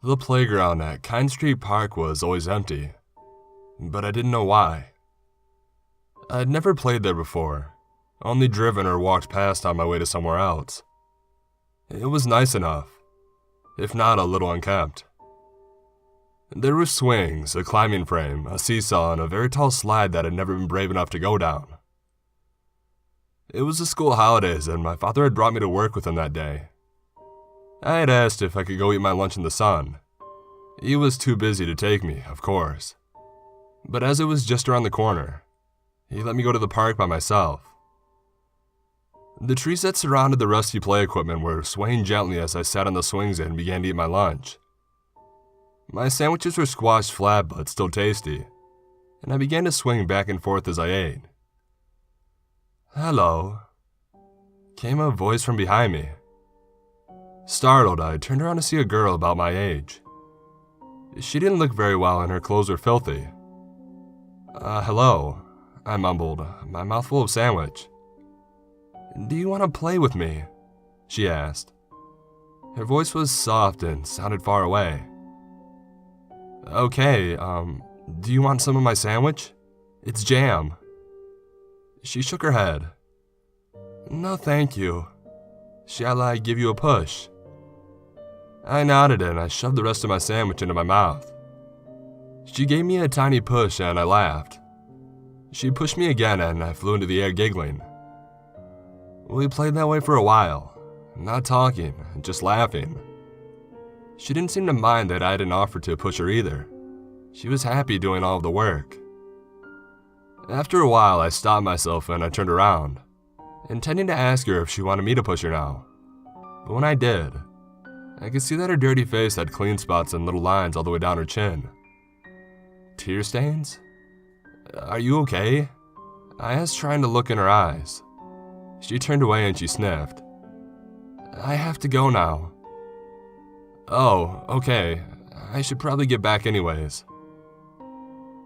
The playground at Kind Street Park was always empty, but I didn't know why. I'd never played there before, only driven or walked past on my way to somewhere else. It was nice enough, if not a little unkempt. There were swings, a climbing frame, a seesaw, and a very tall slide that I'd never been brave enough to go down. It was the school holidays, and my father had brought me to work with him that day. I had asked if I could go eat my lunch in the sun. He was too busy to take me, of course. But as it was just around the corner, he let me go to the park by myself. The trees that surrounded the rusty play equipment were swaying gently as I sat on the swings and began to eat my lunch. My sandwiches were squashed flat but still tasty, and I began to swing back and forth as I ate. "Hello," came a voice from behind me. Startled, I turned around to see a girl about my age. She didn't look very well and her clothes were filthy. Hello," I mumbled, my mouth full of sandwich. "Do you want to play with me?" she asked. Her voice was soft and sounded far away. "Okay, do you want some of my sandwich? It's jam." She shook her head. "No, thank you. Shall I give you a push?" I nodded and I shoved the rest of my sandwich into my mouth. She gave me a tiny push and I laughed. She pushed me again and I flew into the air giggling. We played that way for a while, not talking, just laughing. She didn't seem to mind that I hadn't offered to push her either. She was happy doing all of the work. After a while, I stopped myself and I turned around, intending to ask her if she wanted me to push her now. But when I did, I could see that her dirty face had clean spots and little lines all the way down her chin. Tear stains? "Are you okay?" I asked, trying to look in her eyes. She turned away and she sniffed. "I have to go now." "Oh, okay. I should probably get back anyways."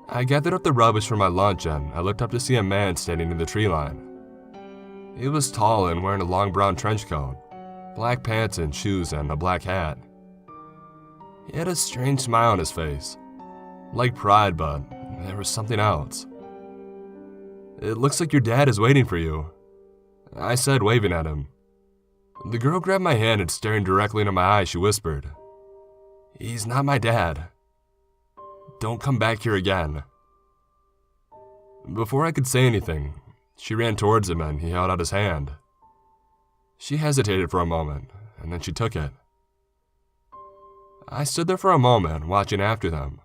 I gathered up the rubbish from my lunch and I looked up to see a man standing in the tree line. He was tall and wearing a long brown trench coat, black pants and shoes, and a black hat. He had a strange smile on his face, like pride, but there was something else. "It looks like your dad is waiting for you," I said, waving at him. The girl grabbed my hand and staring directly into my eyes, she whispered, "He's not my dad. Don't come back here again." Before I could say anything, she ran towards him and he held out his hand. She hesitated for a moment, and then she took it. I stood there for a moment, watching after them.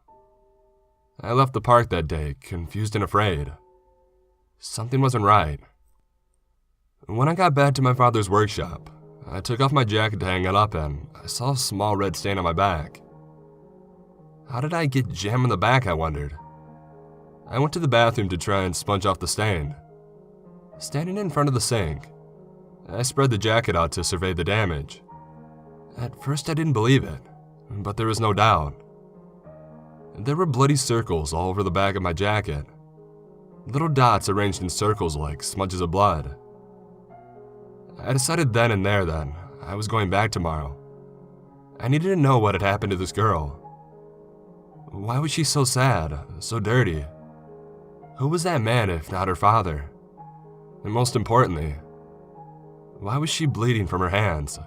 I left the park that day, confused and afraid. Something wasn't right. When I got back to my father's workshop, I took off my jacket to hang it up and I saw a small red stain on my back. How did I get jam in the back, I wondered. I went to the bathroom to try and sponge off the stain. Standing in front of the sink, I spread the jacket out to survey the damage. At first I didn't believe it, but there was no doubt. There were bloody circles all over the back of my jacket, little dots arranged in circles like smudges of blood. I decided then and there that I was going back tomorrow. I needed to know what had happened to this girl. Why was she so sad, so dirty? Who was that man if not her father? And most importantly, why was she bleeding from her hands?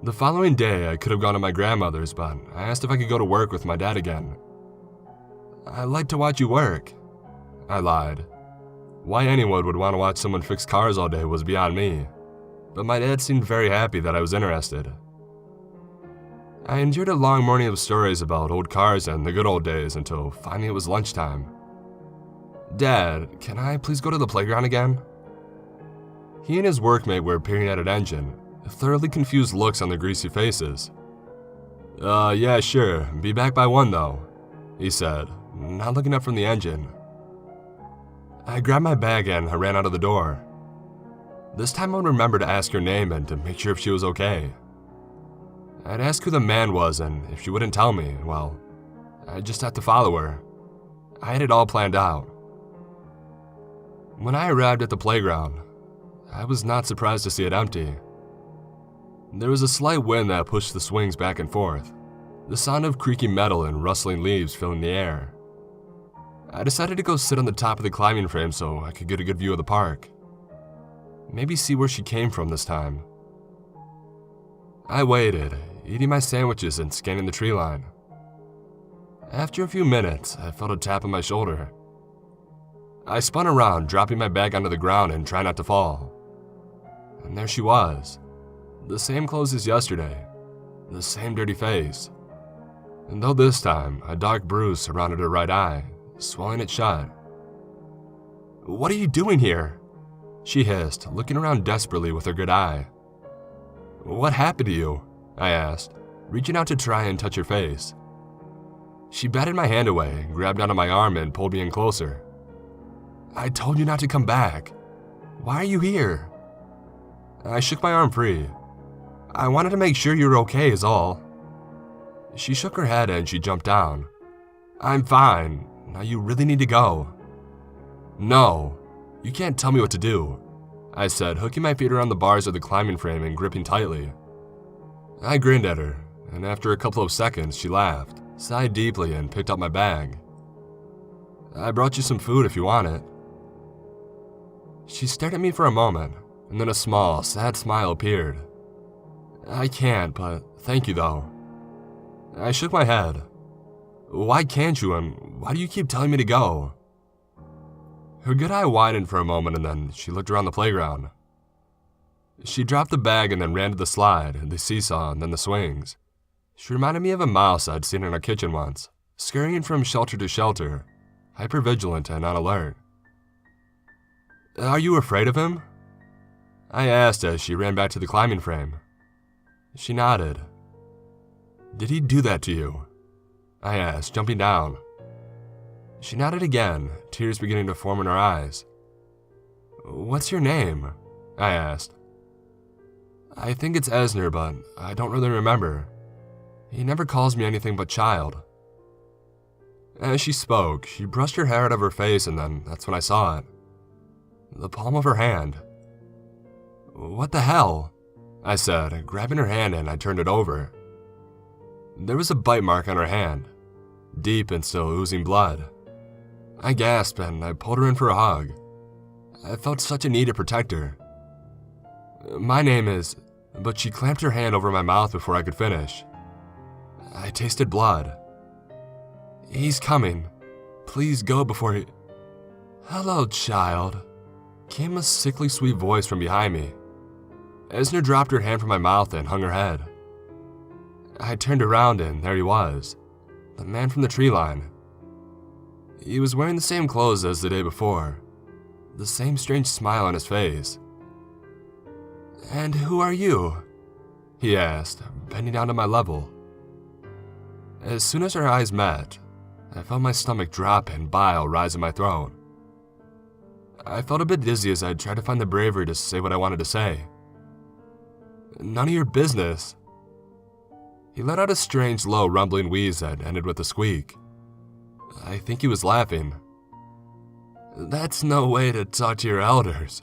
The following day, I could have gone to my grandmother's, but I asked if I could go to work with my dad again. "I'd like to watch you work," I lied. Why anyone would want to watch someone fix cars all day was beyond me, but my dad seemed very happy that I was interested. I endured a long morning of stories about old cars and the good old days until finally it was lunchtime. "Dad, can I please go to the playground again?" He and his workmate were peering at an engine, thoroughly confused looks on their greasy faces. Yeah, sure. Be back by 1 though," he said, not looking up from the engine. I grabbed my bag and I ran out of the door. This time I would remember to ask her name and to make sure if she was okay. I'd ask who the man was, and if she wouldn't tell me, well, I'd just have to follow her. I had it all planned out. When I arrived at the playground, I was not surprised to see it empty. There was a slight wind that pushed the swings back and forth, the sound of creaking metal and rustling leaves filling the air. I decided to go sit on the top of the climbing frame so I could get a good view of the park. Maybe see where she came from this time. I waited, eating my sandwiches and scanning the tree line. After a few minutes, I felt a tap on my shoulder. I spun around, dropping my bag onto the ground and trying not to fall. And there she was. The same clothes as yesterday. The same dirty face. And though this time, a dark bruise surrounded her right eye, swelling it shut. "What are you doing here?" she hissed, looking around desperately with her good eye. "What happened to you?" I asked, reaching out to try and touch her face. She batted my hand away, grabbed onto my arm and pulled me in closer. "I told you not to come back. Why are you here?" I shook my arm free. "I wanted to make sure you were okay is all." She shook her head and she jumped down. "I'm fine. Now you really need to go." "No, you can't tell me what to do," I said, hooking my feet around the bars of the climbing frame and gripping tightly. I grinned at her, and after a couple of seconds she laughed, sighed deeply and picked up my bag. "I brought you some food if you want it." She stared at me for a moment, and then a small, sad smile appeared. "I can't, but thank you though." I shook my head. "Why can't you, and why do you keep telling me to go?" Her good eye widened for a moment and then she looked around the playground. She dropped the bag and then ran to the slide, the seesaw, and then the swings. She reminded me of a mouse I'd seen in our kitchen once, scurrying from shelter to shelter, hyper-vigilant and on alert. "Are you afraid of him?" I asked as she ran back to the climbing frame. She nodded. "Did he do that to you?" I asked, jumping down. She nodded again, tears beginning to form in her eyes. "What's your name?" I asked. "I think it's Esner, but I don't really remember. He never calls me anything but child." As she spoke, she brushed her hair out of her face and then that's when I saw it. The palm of her hand. "What the hell?" I said, grabbing her hand and I turned it over. There was a bite mark on her hand, deep and still oozing blood. I gasped and I pulled her in for a hug. I felt such a need to protect her. "My name is..." But she clamped her hand over my mouth before I could finish. I tasted blood. "He's coming. Please go before he..." "Hello, child," came a sickly sweet voice from behind me. Esner dropped her hand from my mouth and hung her head. I turned around and there he was, the man from the tree line. He was wearing the same clothes as the day before, the same strange smile on his face. "And who are you?" he asked, bending down to my level. As soon as our eyes met, I felt my stomach drop and bile rise in my throat. I felt a bit dizzy as I tried to find the bravery to say what I wanted to say. "None of your business." He let out a strange, low, rumbling wheeze that ended with a squeak. I think he was laughing. "That's no way to talk to your elders,"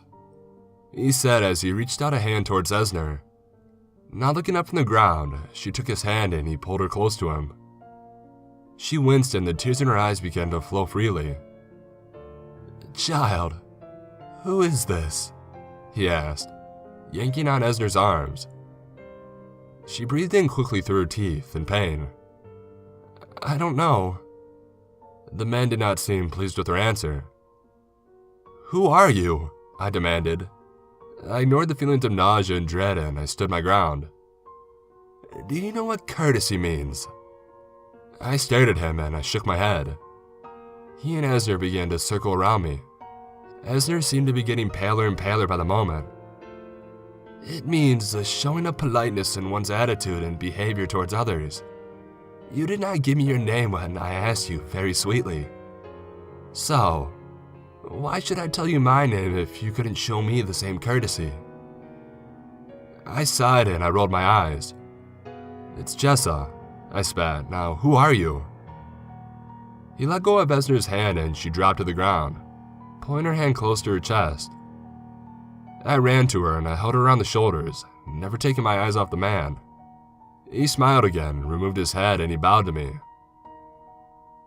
he said as he reached out a hand towards Esner. Not looking up from the ground, she took his hand and he pulled her close to him. She winced and the tears in her eyes began to flow freely. "Child, who is this?" he asked, yanking on Esner's arms. She breathed in quickly through her teeth in pain. "I don't know." The man did not seem pleased with her answer. "Who are you?" I demanded. I ignored the feelings of nausea and dread and I stood my ground. "Do you know what courtesy means?" I stared at him and I shook my head. He and Esner began to circle around me. Esner seemed to be getting paler and paler by the moment. "It means the showing of politeness in one's attitude and behavior towards others. You did not give me your name when I asked you very sweetly. So, why should I tell you my name if you couldn't show me the same courtesy?" I sighed and I rolled my eyes. "It's Jessa," I spat. "Now, who are you?" He let go of Esner's hand and she dropped to the ground, pulling her hand close to her chest. I ran to her and I held her around the shoulders, never taking my eyes off the man. He smiled again, removed his head, and he bowed to me.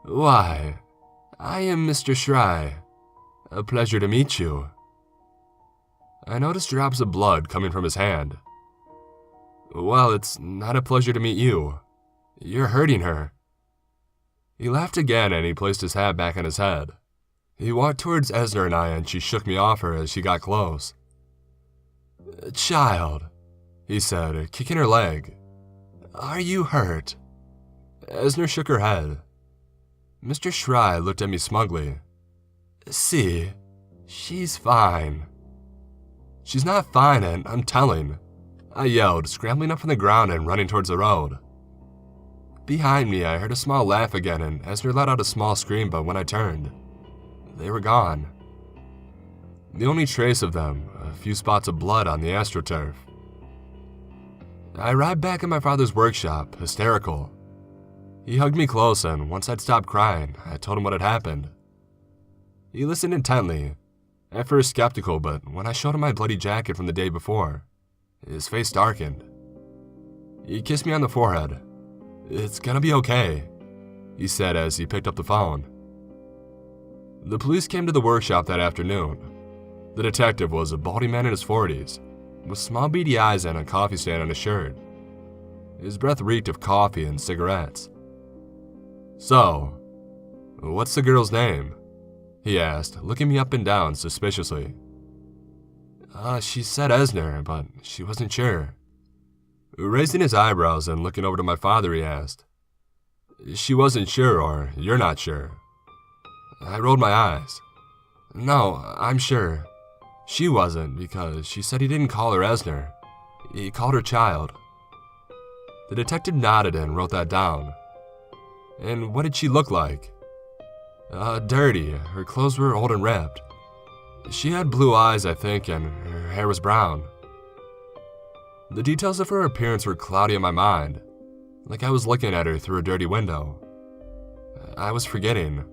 "Why, I am Mr. Schrei. A pleasure to meet you." I noticed drops of blood coming from his hand. "Well, it's not a pleasure to meet you. You're hurting her." He laughed again and he placed his hat back on his head. He walked towards Esner and I and she shook me off her as she got close. "Child," he said, kicking her leg. "Are you hurt?" Esner shook her head. Mr. Schrei looked at me smugly. "See, she's fine." "She's not fine, and I'm telling," I yelled, scrambling up from the ground and running towards the road. Behind me, I heard a small laugh again, and Esner let out a small scream, but when I turned, they were gone. The only trace of them, a few spots of blood on the astroturf. I arrived back at my father's workshop, hysterical. He hugged me close, and once I'd stopped crying, I told him what had happened. He listened intently, at first skeptical, but when I showed him my bloody jacket from the day before, his face darkened. He kissed me on the forehead. "It's gonna be okay," he said as he picked up the phone. The police came to the workshop that afternoon. The detective was a baldy man in his 40s, with small beady eyes and a coffee stand on his shirt. His breath reeked of coffee and cigarettes. "So, what's the girl's name?" he asked, looking me up and down suspiciously. She said Esner, but she wasn't sure." Raising his eyebrows and looking over to my father, he asked, "She wasn't sure, or you're not sure?" I rolled my eyes. "No, I'm sure. She wasn't, because she said he didn't call her Esner. He called her child." The detective nodded and wrote that down. "And what did she look like?" "Dirty. Her clothes were old and ripped. She had blue eyes, I think, and her hair was brown." The details of her appearance were cloudy in my mind, like I was looking at her through a dirty window. I was forgetting.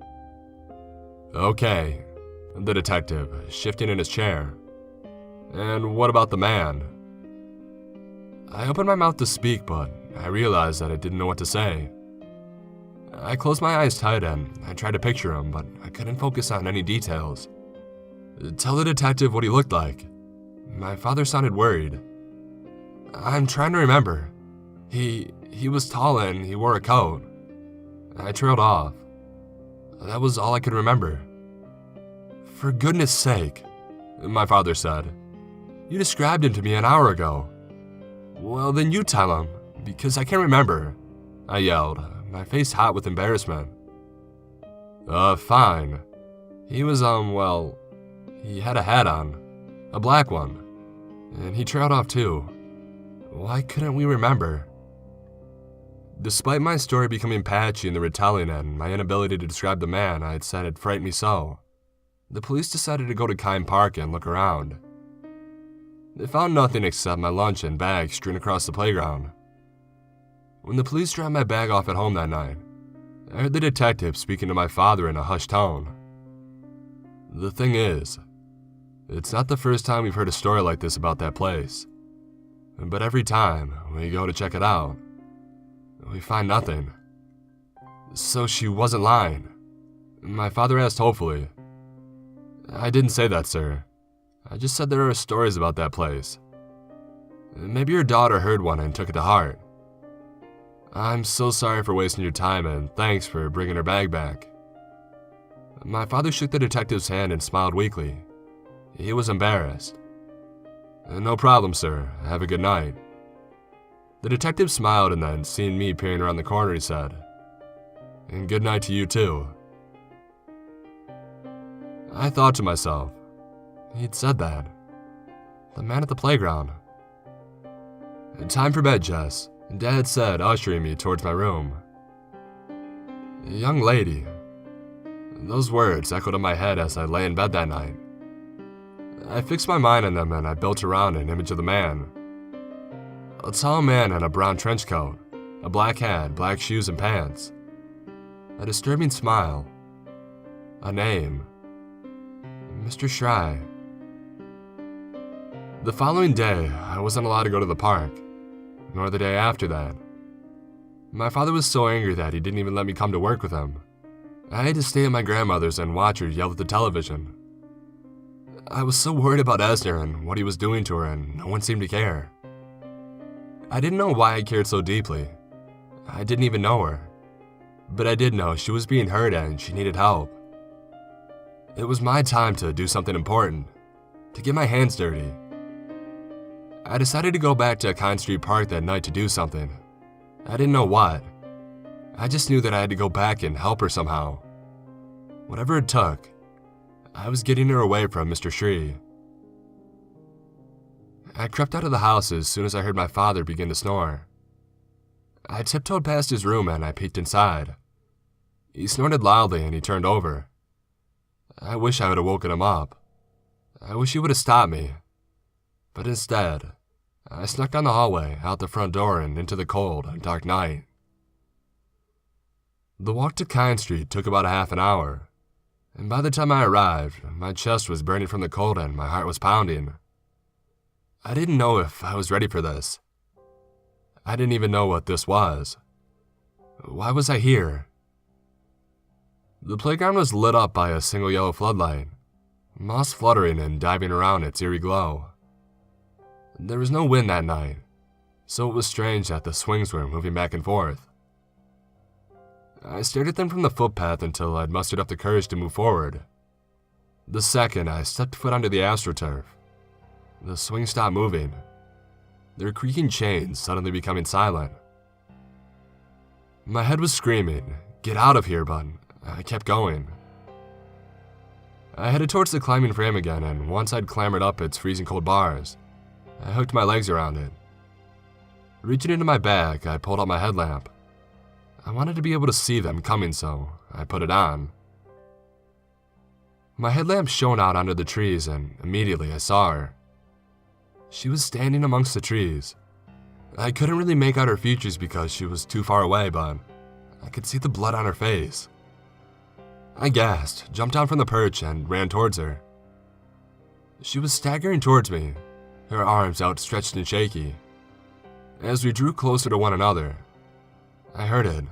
"Okay," the detective, shifting in his chair. "And what about the man?" I opened my mouth to speak, but I realized that I didn't know what to say. I closed my eyes tight and I tried to picture him, but I couldn't focus on any details. "Tell the detective what he looked like." My father sounded worried. "I'm trying to remember. He was tall and he wore a coat." I trailed off. That was all I could remember. "For goodness sake," my father said. "You described him to me an hour ago." "Well, then you tell him, because I can't remember," I yelled, my face hot with embarrassment. Fine. He was, well, he had a hat on. A black one. And he trailed off too. Why couldn't we remember?" Despite my story becoming patchy in the retelling and my inability to describe the man I had said had frightened me so, the police decided to go to Kine Park and look around. They found nothing except my lunch and bag strewn across the playground. When the police dropped my bag off at home that night, I heard the detective speaking to my father in a hushed tone. "The thing is, it's not the first time we've heard a story like this about that place. But every time we go to check it out, we find nothing." "So she wasn't lying?" my father asked hopefully. "I didn't say that, sir. I just said there are stories about that place. Maybe your daughter heard one and took it to heart. I'm so sorry for wasting your time, and thanks for bringing her bag back." My father shook the detective's hand and smiled weakly. He was embarrassed. "No problem, sir. Have a good night." The detective smiled, and then, seeing me peering around the corner, he said, "And good night to you too." I thought to myself, he'd said that. The man at the playground. "Time for bed, Jess," Dad said, ushering me towards my room. "Young lady." Those words echoed in my head as I lay in bed that night. I fixed my mind on them and I built around an image of the man. A tall man in a brown trench coat, a black hat, black shoes and pants. A disturbing smile. A name. Mr. Schrei. The following day, I wasn't allowed to go to the park, nor the day after that. My father was so angry that he didn't even let me come to work with him. I had to stay at my grandmother's and watch her yell at the television. I was so worried about Esner and what he was doing to her, and no one seemed to care. I didn't know why I cared so deeply. I didn't even know her. But I did know she was being hurt and she needed help. It was my time to do something important, to get my hands dirty. I decided to go back to Kind Street Park that night to do something. I didn't know what. I just knew that I had to go back and help her somehow. Whatever it took, I was getting her away from Mr. Shree. I crept out of the house as soon as I heard my father begin to snore. I tiptoed past his room and I peeked inside. He snorted loudly and he turned over. I wish I would have woken him up. I wish he would have stopped me. But instead, I snuck down the hallway, out the front door, and into the cold, dark night. The walk to Kind Street took about a half an hour, and by the time I arrived, my chest was burning from the cold and my heart was pounding. I didn't know if I was ready for this. I didn't even know what this was. Why was I here? The playground was lit up by a single yellow floodlight, moss fluttering and diving around its eerie glow. There was no wind that night, so it was strange that the swings were moving back and forth. I stared at them from the footpath until I'd mustered up the courage to move forward. The second I stepped foot onto the AstroTurf, the swings stopped moving, their creaking chains suddenly becoming silent. My head was screaming, "Get out of here," but I kept going. I headed towards the climbing frame again, and once I'd clambered up its freezing cold bars, I hooked my legs around it. Reaching into my bag, I pulled out my headlamp. I wanted to be able to see them coming, so I put it on. My headlamp shone out under the trees, and immediately I saw her. She was standing amongst the trees. I couldn't really make out her features because she was too far away, but I could see the blood on her face. I gasped, jumped down from the perch, and ran towards her. She was staggering towards me, her arms outstretched and shaky. As we drew closer to one another, I heard it.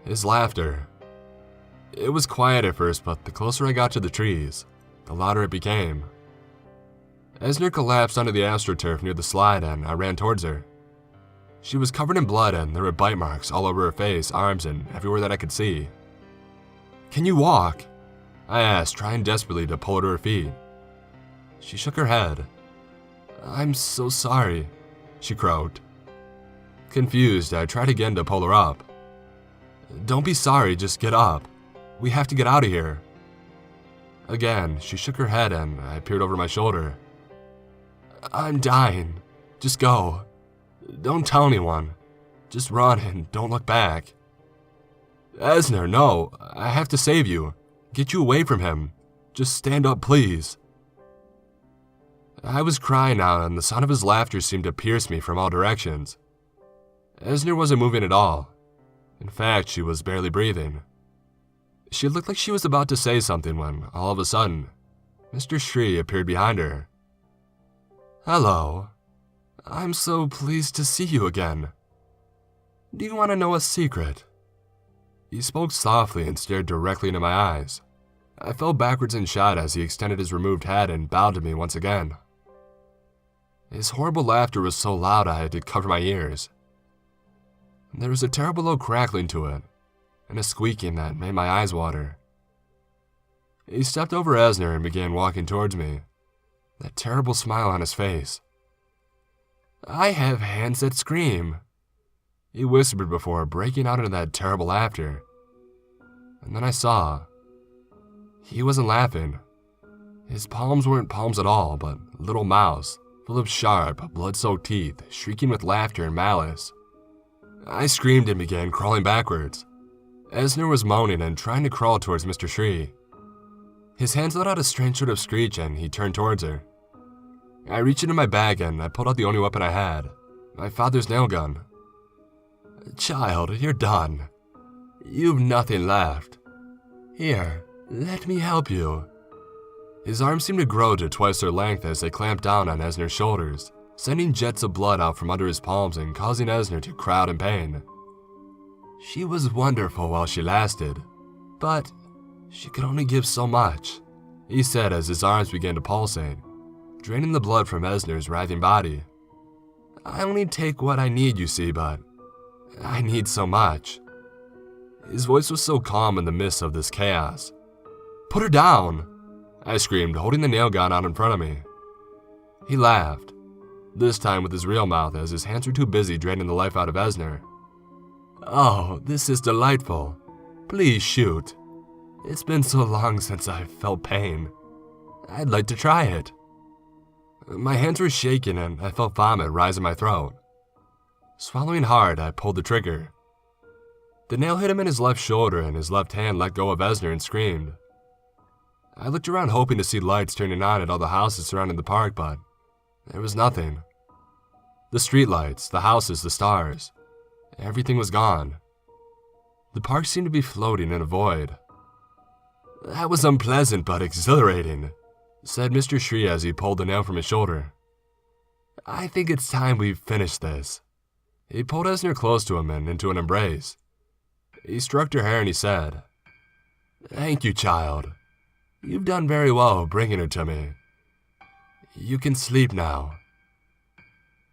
His laughter. It was quiet at first, but the closer I got to the trees, the louder it became. Esner collapsed onto the AstroTurf near the slide, and I ran towards her. She was covered in blood, and there were bite marks all over her face, arms, and everywhere that I could see. "Can you walk?" I asked, trying desperately to pull her to her feet. She shook her head. "I'm so sorry," she croaked. Confused, I tried again to pull her up. "Don't be sorry, just get up. We have to get out of here." Again, she shook her head and I peered over my shoulder. "I'm dying. Just go. Don't tell anyone. Just run and don't look back." "Esner, no. I have to save you. Get you away from him. Just stand up, please." I was crying now, and the sound of his laughter seemed to pierce me from all directions. Esner wasn't moving at all. In fact, she was barely breathing. She looked like she was about to say something when, all of a sudden, Mr. Shree appeared behind her. "Hello. I'm so pleased to see you again. Do you want to know a secret?" He spoke softly and stared directly into my eyes. I fell backwards and shot as he extended his removed head and bowed to me once again. His horrible laughter was so loud I had to cover my ears. There was a terrible low crackling to it, and a squeaking that made my eyes water. He stepped over Esner and began walking towards me, that terrible smile on his face. "I have hands that scream," he whispered before breaking out into that terrible laughter. And then I saw. He wasn't laughing. His palms weren't palms at all, but little mouths, full of sharp, blood-soaked teeth, shrieking with laughter and malice. I screamed and began crawling backwards. Esner was moaning and trying to crawl towards Mr. Shree. His hands let out a strange sort of screech and he turned towards her. I reached into my bag and I pulled out the only weapon I had, my father's nail gun. "Child, you're done. You've nothing left. Here, let me help you." His arms seemed to grow to twice their length as they clamped down on Esner's shoulders, sending jets of blood out from under his palms and causing Esner to cry out in pain. She was wonderful while she lasted, but she could only give so much, he said as his arms began to pulsate, draining the blood from Esner's writhing body. I only take what I need, you see, but I need so much. His voice was so calm in the midst of this chaos. Put her down, I screamed, holding the nail gun out in front of me. He laughed, this time with his real mouth as his hands were too busy draining the life out of Esner. Oh, this is delightful. Please shoot. It's been so long since I've felt pain. I'd like to try it. My hands were shaking and I felt vomit rise in my throat. Swallowing hard, I pulled the trigger. The nail hit him in his left shoulder and his left hand let go of Esner and screamed. I looked around hoping to see lights turning on at all the houses surrounding the park, but there was nothing. The streetlights, the houses, the stars. Everything was gone. The park seemed to be floating in a void. That was unpleasant but exhilarating, said Mr. Shri as he pulled the nail from his shoulder. I think it's time we finish this. He pulled Esner close to him and into an embrace. He stroked her hair and he said, Thank you, child. You've done very well bringing her to me. You can sleep now.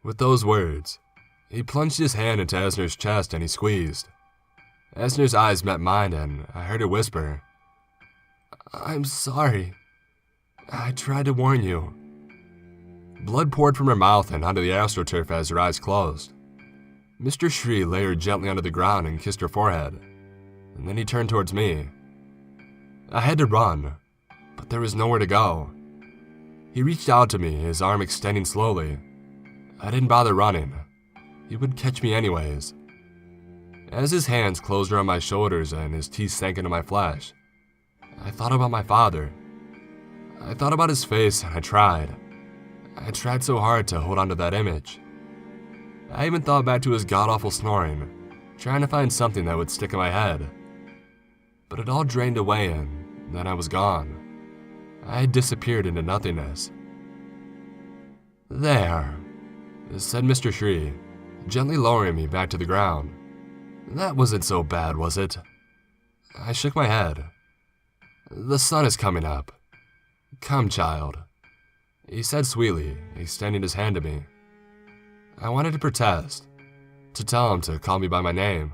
With those words, he plunged his hand into Esner's chest and he squeezed. Esner's eyes met mine and I heard her whisper, I'm sorry. I tried to warn you. Blood poured from her mouth and onto the astroturf as her eyes closed. Mr. Shri laid her gently onto the ground and kissed her forehead, and then he turned towards me. I had to run, but there was nowhere to go. He reached out to me, his arm extending slowly. I didn't bother running. He would catch me anyways. As his hands closed around my shoulders and his teeth sank into my flesh, I thought about my father. I thought about his face and I tried. I tried so hard to hold on to that image. I even thought back to his god-awful snoring, trying to find something that would stick in my head. But it all drained away and then I was gone. I had disappeared into nothingness. There, said Mr. Shri, gently lowering me back to the ground. That wasn't so bad, was it? I shook my head. The sun is coming up. Come, child, he said sweetly, extending his hand to me. I wanted to protest, to tell him to call me by my name,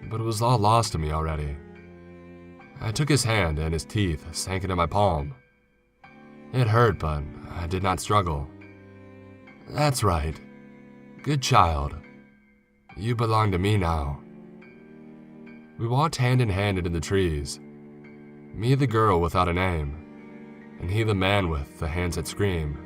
but it was all lost to me already. I took his hand and his teeth sank into my palm. It hurt, but I did not struggle. That's right. Good child. You belong to me now. We walked hand in hand into the trees. Me the girl without a name, and he the man with the hands that scream.